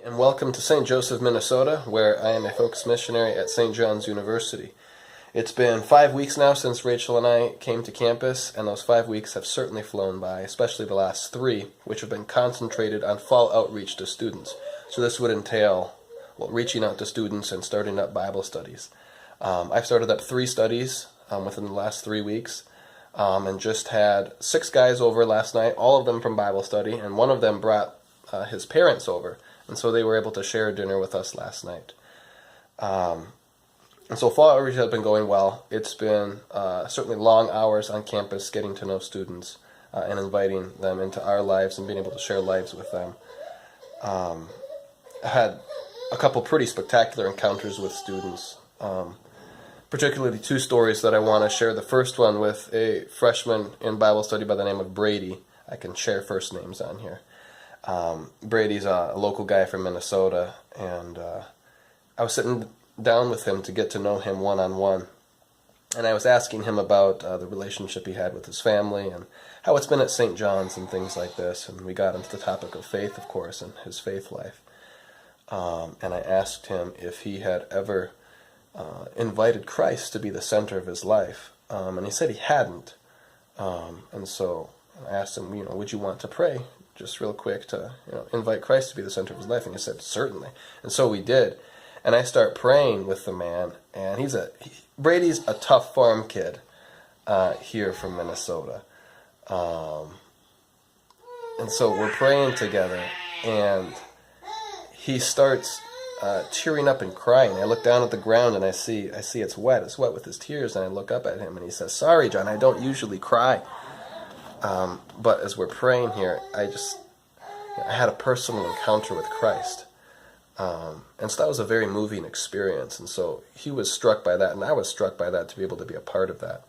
and welcome to St. Joseph, Minnesota, where I am a focus missionary at St. John's University. It's been 5 weeks now since Rachel and I came to campus, and those 5 weeks have certainly flown by, especially the last 3, which have been concentrated on fall outreach to students. So this would entail reaching out to students and starting up Bible studies. I've started up 3 studies within the last 3 weeks, and just had 6 guys over last night, all of them from Bible study, and one of them brought his parents over, and so they were able to share dinner with us last night. And so fall outreach has been going well. It's been certainly long hours on campus getting to know students and inviting them into our lives and being able to share lives with them. I had a couple pretty spectacular encounters with students, particularly 2 stories that I want to share. The first one with a freshman in Bible study by the name of Brady. I can share first names on here. Brady's a local guy from Minnesota, and I was sitting down with him to get to know him one-on-one, and I was asking him about the relationship he had with his family and how it's been at St. John's and things like this, and we got into the topic of faith, of course, and his faith life. And I asked him if he had ever invited Christ to be the center of his life, and he said he hadn't. And so I asked him, would you want to pray just real quick to invite Christ to be the center of his life? And he said, certainly. And so we did. And I start praying with the man, and Brady's a tough farm kid here from Minnesota. And so we're praying together, and he starts tearing up and crying. I look down at the ground, and I see it's wet. It's wet with his tears, and I look up at him, and he says, "Sorry, John, I don't usually cry." But as we're praying here, I had a personal encounter with Christ. And so that was a very moving experience. And so he was struck by that, and I was struck by that to be able to be a part of that.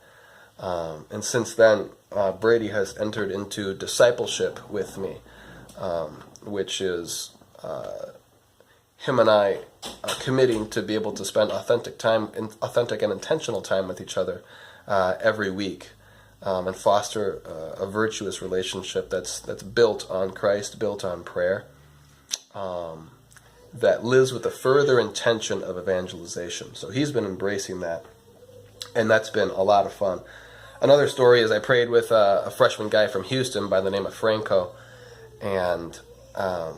And since then, Brady has entered into discipleship with me, which is him and I committing to be able to spend authentic and intentional time with each other every week, and foster a virtuous relationship that's built on Christ, built on prayer, that lives with the further intention of evangelization. So he's been embracing that, and that's been a lot of fun. Another story is I prayed with a freshman guy from Houston by the name of Franco, and I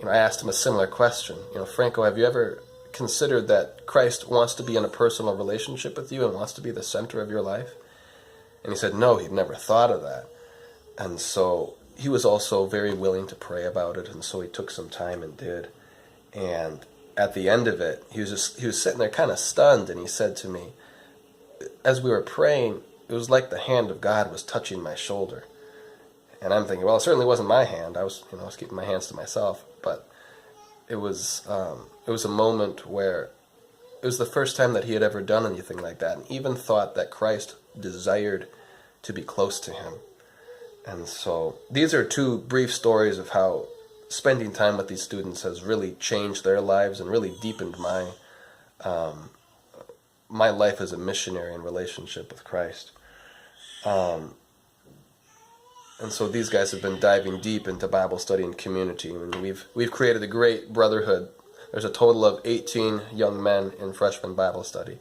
asked him a similar question. Franco, have you ever considered that Christ wants to be in a personal relationship with you and wants to be the center of your life? And he said no, he'd never thought of that. And so he was also very willing to pray about it, and so he took some time and did. And at the end of it, he was sitting there kind of stunned, and he said to me, as we were praying, it was like the hand of God was touching my shoulder. And I'm thinking, well, it certainly wasn't my hand. I was keeping my hands to myself, but it was a moment where it was the first time that he had ever done anything like that, and even thought that Christ desired to be close to him. And so these are 2 brief stories of how spending time with these students has really changed their lives and really deepened my life as a missionary in relationship with Christ. And so these guys have been diving deep into Bible study and community. We've created a great brotherhood. There's a total of 18 young men in freshman Bible study,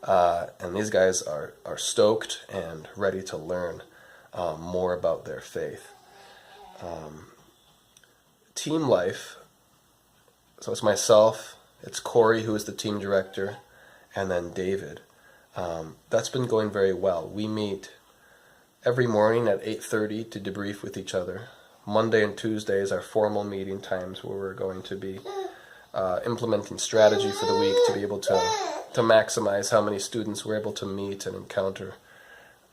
and these guys are stoked and ready to learn more about their faith. Team life, so it's myself, it's Corey, who is the team director, and then David. That's been going very well. We meet every morning at 8:30 to debrief with each other. Monday and Tuesdays are formal meeting times where we're going to be implementing strategy for the week to be able to maximize how many students we're able to meet and encounter.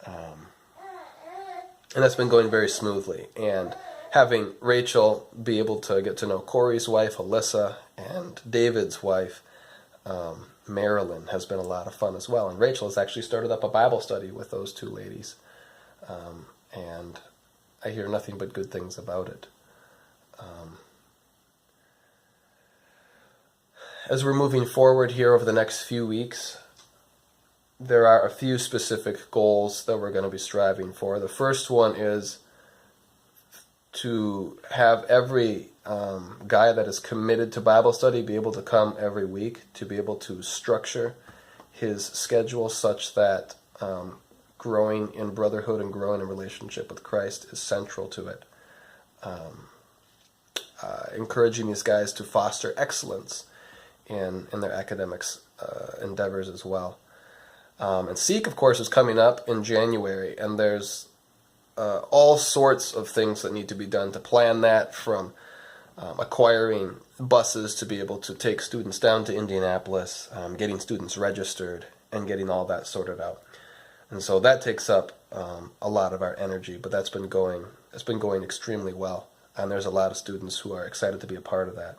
And that's been going very smoothly. And having Rachel be able to get to know Corey's wife, Alyssa, and David's wife, Marilyn, has been a lot of fun as well. And Rachel has actually started up a Bible study with those 2 ladies. And I hear nothing but good things about it. As we're moving forward here over the next few weeks, there are a few specific goals that we're going to be striving for. The first one is to have every guy that is committed to Bible study be able to come every week, to be able to structure his schedule such that growing in brotherhood and growing in relationship with Christ is central to it. Encouraging these guys to foster excellence in their academics endeavors as well. And Seek, of course, is coming up in January, and there's all sorts of things that need to be done to plan that, from acquiring buses to be able to take students down to Indianapolis, getting students registered, and getting all that sorted out. And so that takes up a lot of our energy, but it's been going extremely well, and there's a lot of students who are excited to be a part of that.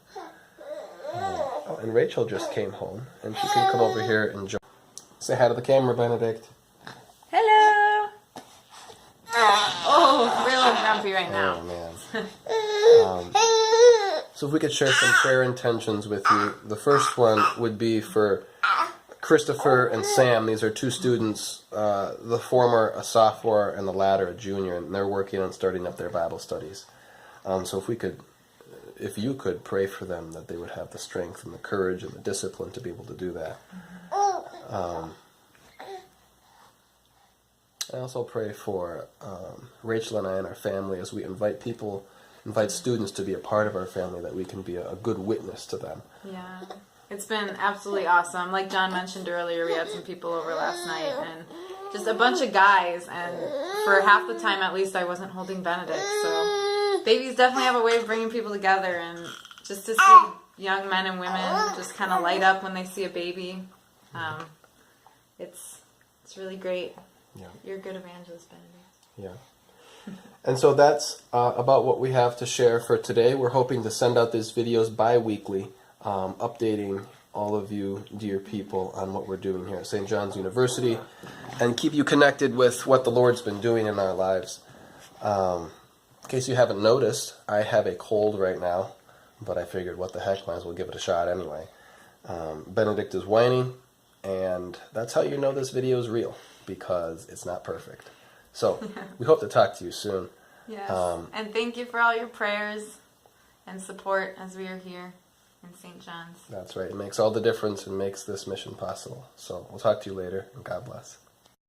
And Rachel just came home, and she can come over here and join. Say hi to the camera, Benedict. Hello. Oh, we're a little grumpy right now. Oh, man. So if we could share some prayer intentions with you. The first one would be for Christopher and Sam. These are two students, the former a sophomore and the latter a junior, and they're working on starting up their Bible studies. So if you could pray for them, that they would have the strength and the courage and the discipline to be able to do that. I also pray for Rachel and I and our family as we invite students to be a part of our family, that we can be a good witness to them. Yeah, it's been absolutely awesome. Like John mentioned earlier, we had some people over last night, and just a bunch of guys, and for half the time at least I wasn't holding Benedict, so babies definitely have a way of bringing people together, and just to see young men and women just kind of light up when they see a baby, it's really great. Yeah. You're a good evangelist, Benedict. Yeah. And so that's about what we have to share for today. We're hoping to send out these videos bi-weekly, updating all of you, dear people, on what we're doing here at St. John's University, and keep you connected with what the Lord's been doing in our lives. In case you haven't noticed, I have a cold right now, but I figured what the heck, might as well give it a shot anyway. Benedict is whining, and that's how you know this video is real, because it's not perfect. So we hope to talk to you soon. Yes, and thank you for all your prayers and support as we are here in St. John's. That's right. It makes all the difference and makes this mission possible. So we'll talk to you later, and God bless.